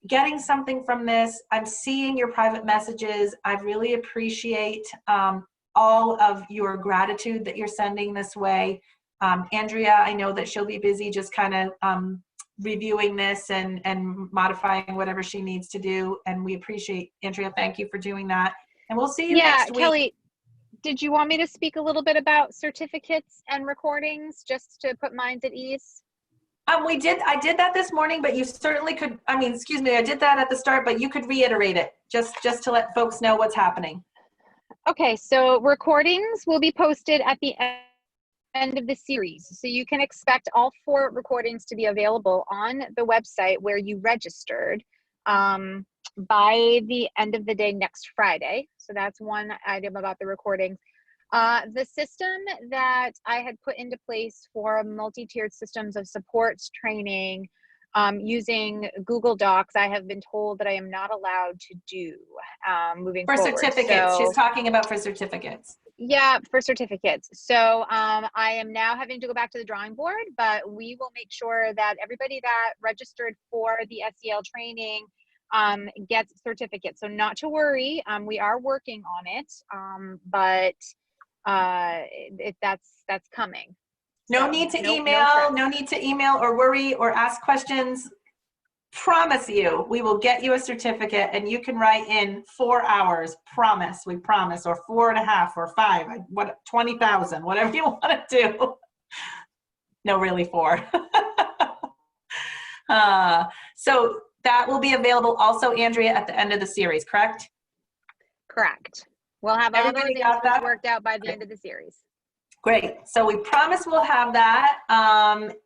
getting something from this. I'm seeing your private messages. I really appreciate all of your gratitude that you're sending this way. Andrea, I know that she'll be busy just kind of reviewing this and modifying whatever she needs to do. And we appreciate, Andrea, thank you for doing that. And we'll see you next week. Kelly, did you want me to speak a little bit about certificates and recordings just to put minds at ease? I did that this morning, but you certainly could, I did that at the start, but you could reiterate it just to let folks know what's happening. Okay, so recordings will be posted at the end of the series. So you can expect all 4 recordings to be available on the website where you registered by the end of the day next Friday. So that's one item about the recordings. The system that I had put into place for multi-tiered systems of supports training using Google Docs, I have been told that I am not allowed to do moving forward. For certificates, she's talking about for certificates. Yeah, for certificates. So I am now having to go back to the drawing board, but we will make sure that everybody that registered for the SEL training gets certificates. So not to worry, we are working on it, but that's coming. No need to email, no need to email or worry or ask questions. Promise you, we will get you a certificate and you can write in 4 hours. Promise, we promise, or 4.5 or 5, 20,000, whatever you want to do. No, really 4. So that will be available also, Andrea, at the end of the series, correct? Correct. We'll have all those answers worked out by the end of the series. Great. So we promise we'll have that.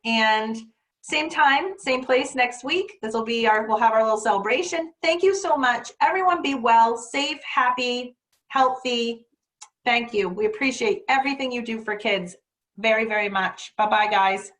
And same time, same place next week. We'll have our little celebration. Thank you so much. Everyone be well, safe, happy, healthy. Thank you. We appreciate everything you do for kids very, very much. Bye-bye, guys.